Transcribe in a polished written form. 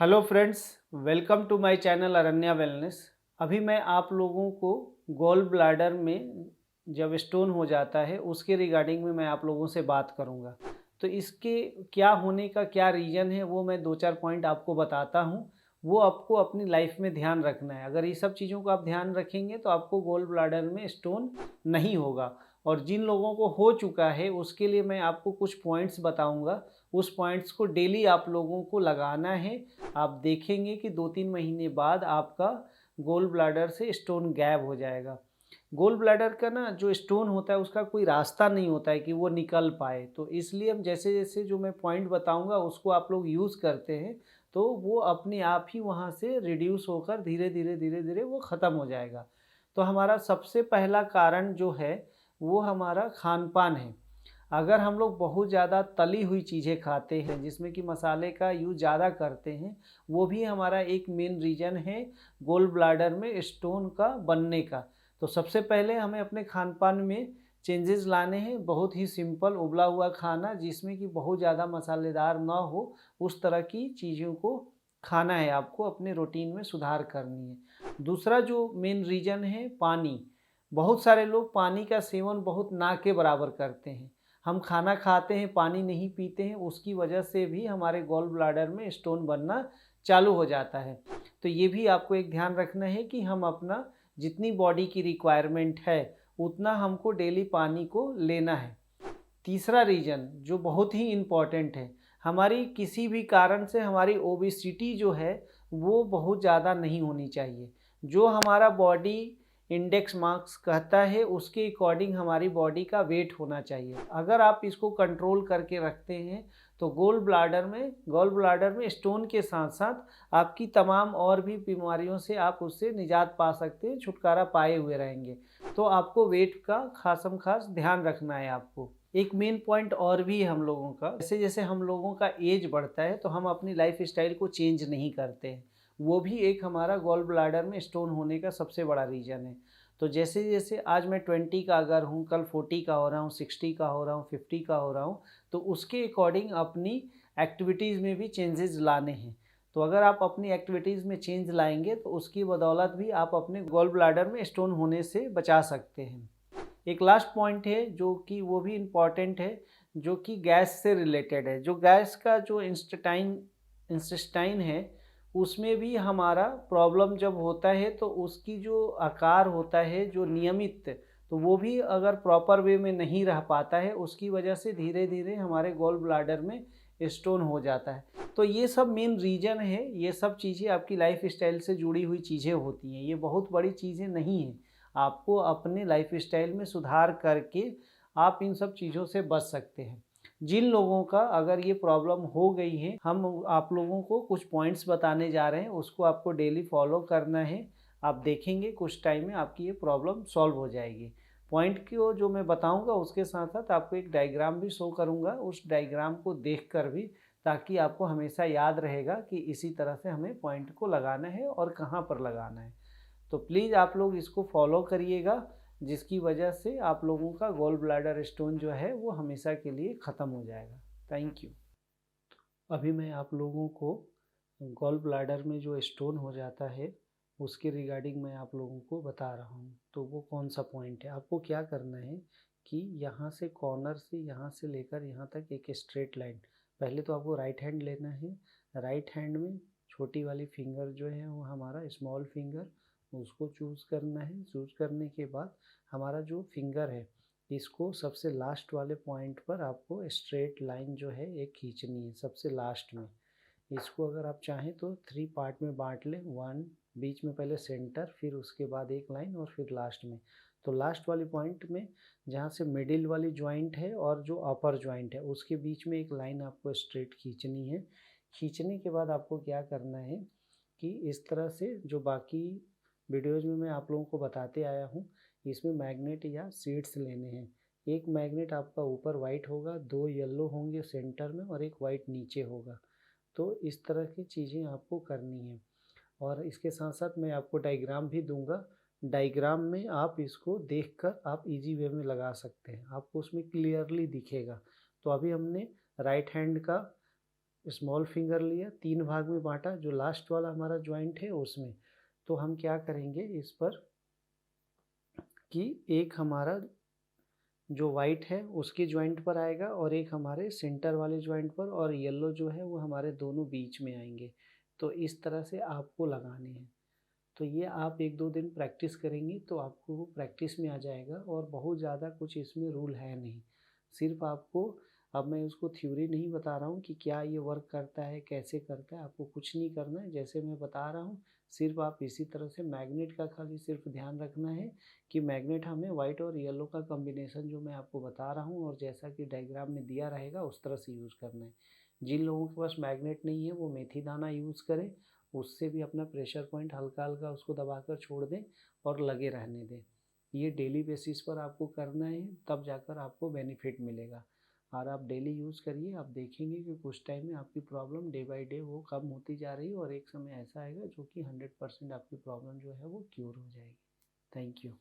Hello friends, welcome to my channel Aranya wellness. अभी मैं आप लोगों को गॉल ब्लैडर में जब स्टोन हो जाता है उसके रिगार्डिंग में मैं आप लोगों से बात करूंगा। तो इसके क्या होने का क्या रीज़न है वो मैं दो चार पॉइंट आपको बताता हूँ। वो आपको अपनी लाइफ में ध्यान रखना है। अगर ये सब चीज़ों को आप ध्यान रखेंगे तो आपको गॉल ब्लैडर में स्टोन नहीं होगा। और जिन लोगों को हो चुका है उसके लिए मैं आपको कुछ पॉइंट्स बताऊँगा। उस पॉइंट्स को डेली आप लोगों को लगाना है। आप देखेंगे कि 2-3 महीने बाद आपका गोल ब्लैडर से स्टोन गायब हो जाएगा। गोल ब्लैडर का ना जो स्टोन होता है उसका कोई रास्ता नहीं होता है कि वो निकल पाए। तो इसलिए हम जैसे-जैसे जो मैं पॉइंट बताऊँगा उसको आप लोग यूज़ करते हैं तो वो अपने आप ही वहाँ से रिड्यूस होकर धीरे-धीरे वो ख़त्म हो जाएगा। तो हमारा सबसे पहला कारण जो है वो हमारा खान-पान है। अगर हम लोग बहुत ज़्यादा तली हुई चीज़ें खाते हैं जिसमें कि मसाले का यूज़ ज़्यादा करते हैं, वो भी हमारा एक मेन रीज़न है गोल ब्लैडर में स्टोन का बनने का। तो सबसे पहले हमें अपने खान-पान में चेंजेस लाने हैं। बहुत ही सिंपल उबला हुआ खाना जिसमें कि बहुत ज़्यादा मसालेदार ना हो, उस तरह की चीज़ों को खाना है आपको, अपने रूटीन में सुधार करनी है। दूसरा जो मेन रीज़न है पानी। बहुत सारे लोग पानी का सेवन बहुत ना के बराबर करते हैं। हम खाना खाते हैं, पानी नहीं पीते हैं, उसकी वजह से भी हमारे गॉल ब्लैडर में स्टोन बनना चालू हो जाता है। तो ये भी आपको एक ध्यान रखना है कि हम अपना जितनी बॉडी की रिक्वायरमेंट है, उतना हमको डेली पानी को लेना है। तीसरा रीज़न जो बहुत ही इम्पॉर्टेंट है, हमारी किसी भी कारण से हमारी ओबेसिटी जो है, वो बहुत ज़्यादा नहीं होनी चाहिए। जो हमारा बॉडी इंडेक्स मार्क्स कहता है, उसके अकॉर्डिंग हमारी बॉडी का वेट होना चाहिए। अगर आप इसको कंट्रोल करके रखते हैं, तो गॉल ब्लैडर में स्टोन के साथ-साथ आपकी तमाम और भी बीमारियों से आप उससे निजात पा सकते हैं, छुटकारा पाए हुए रहेंगे। तो आपको वेट का ख़ासम-ख़ास ध्यान रखना है आपको। एक मेन पॉइंट और भी है हम लोगों का, जैसे-जैसे हम लोगों का एज बढ़ता है तो हम अपनी लाइफ़स्टाइल को चेंज नहीं करते हैं। वो भी एक हमारा गॉल ब्लैडर में स्टोन होने का सबसे बड़ा रीज़न है। तो जैसे-जैसे आज मैं 20 का अगर हूँ, कल 40 का हो रहा हूँ, 60 का हो रहा हूँ, 50 का हो रहा हूँ, तो उसके अकॉर्डिंग अपनी एक्टिविटीज़ में भी चेंजेज़ लाने हैं। तो अगर आप अपनी एक्टिविटीज़ में चेंज लाएँगे तो उसकी बदौलत भी आप अपने गॉल ब्लैडर में स्टोन होने से बचा सकते हैं। एक लास्ट पॉइंट है जो कि वो भी इम्पॉर्टेंट है, जो कि गैस से रिलेटेड है। जो गैस का जो इंटेस्टाइन है, उसमें भी हमारा प्रॉब्लम जब होता है तो उसकी जो आकार होता है जो नियमित, तो वो भी अगर प्रॉपर वे में नहीं रह पाता है, उसकी वजह से धीरे-धीरे हमारे गॉल ब्लैडर में स्टोन हो जाता है। तो ये सब मेन रीज़न है, ये सब चीज़ें आपकी लाइफ़स्टाइल से जुड़ी हुई चीज़ें होती हैं, ये बहुत बड़ी चीज़ें नहीं हैं। आपको अपने लाइफ़स्टाइल में सुधार करके आप इन सब चीज़ों से बच सकते हैं। जिन लोगों का अगर ये प्रॉब्लम हो गई है, हम आप लोगों को कुछ पॉइंट्स बताने जा रहे हैं, उसको आपको डेली फॉलो करना है। आप देखेंगे कुछ टाइम में आपकी ये प्रॉब्लम सॉल्व हो जाएगी। पॉइंट को जो मैं बताऊँगा उसके साथ-साथ आपको एक डायग्राम भी शो करूँगा, उस डायग्राम को देखकर भी, ताकि आपको हमेशा याद रहेगा कि इसी तरह से हमें पॉइंट को लगाना है और कहाँ पर लगाना है। तो प्लीज़ आप लोग इसको फॉलो करिएगा, जिसकी वजह से आप लोगों का गॉल ब्लैडर स्टोन जो है वो हमेशा के लिए ख़त्म हो जाएगा। Thank you. अभी मैं आप लोगों को गॉल ब्लैडर में जो स्टोन हो जाता है उसके रिगार्डिंग मैं आप लोगों को बता रहा हूँ। तो वो कौन सा पॉइंट है, आपको क्या करना है कि यहाँ से कॉर्नर से यहाँ से लेकर यहाँ तक एक स्ट्रेट लाइन। पहले तो आपको राइट हैंड लेना है। राइट हैंड में छोटी वाली फिंगर जो है वो हमारा स्मॉल फिंगर, उसको चूज़ करना है। चूज़ करने के बाद हमारा जो फिंगर है, इसको सबसे लास्ट वाले पॉइंट पर आपको स्ट्रेट लाइन जो है एक खींचनी है सबसे लास्ट में। इसको अगर आप चाहें तो 3 पार्ट में बाँट लें। 1 बीच में पहले सेंटर, फिर उसके बाद एक लाइन और फिर लास्ट में। तो लास्ट वाली पॉइंट में जहाँ से मिडिल वाली जॉइंट है और जो अपर जॉइंट है उसके बीच में एक लाइन आपको स्ट्रेट खींचनी है। खींचने के बाद आपको क्या करना है कि इस तरह से जो बाकी वीडियोज़ में मैं आप लोगों को बताते आया हूँ, इसमें मैग्नेट या सीड्स लेने हैं। एक मैग्नेट आपका ऊपर वाइट होगा, 2 येलो होंगे सेंटर में और एक वाइट नीचे होगा। तो इस तरह की चीज़ें आपको करनी है। और इसके साथ-साथ मैं आपको डायग्राम भी दूँगा। डायग्राम में आप इसको देखकर आप ईज़ी वे में लगा सकते हैं। आपको उसमें क्लियरली दिखेगा। तो अभी हमने राइट हैंड का स्मॉल फिंगर लिया, 3 भाग में बांटा, जो लास्ट वाला हमारा जॉइंट है उसमें। तो हम क्या करेंगे इस पर कि एक हमारा जो वाइट है उसके जॉइंट पर आएगा और एक हमारे सेंटर वाले जॉइंट पर, और येलो जो है वो हमारे दोनों बीच में आएंगे। तो इस तरह से आपको लगाने हैं। तो ये आप 1-2 दिन प्रैक्टिस करेंगी तो आपको वो प्रैक्टिस में आ जाएगा, और बहुत ज़्यादा कुछ इसमें रूल है नहीं। सिर्फ आपको, अब मैं उसको थ्योरी नहीं बता रहा हूँ कि क्या ये वर्क करता है, कैसे करता है, आपको कुछ नहीं करना है। जैसे मैं बता रहा हूँ, सिर्फ आप इसी तरह से मैग्नेट का खाली सिर्फ ध्यान रखना है कि मैग्नेट हमें वाइट और येलो का कॉम्बिनेशन जो मैं आपको बता रहा हूँ और जैसा कि डायग्राम में दिया रहेगा उस तरह से यूज़ करना है। जिन लोगों के पास मैग्नेट नहीं है वो मेथी दाना यूज़ करें, उससे भी अपना प्रेशर पॉइंट हल्का हल्का उसको दबाकर छोड़ दें और लगे रहने दें। ये डेली बेसिस पर आपको करना है, तब जाकर आपको बेनिफिट मिलेगा। और आप डेली यूज़ करिए, आप देखेंगे कि कुछ टाइम में आपकी प्रॉब्लम डे बाय डे वो कम होती जा रही है, और एक समय ऐसा आएगा जो कि 100% आपकी प्रॉब्लम जो है वो क्योर हो जाएगी। Thank you.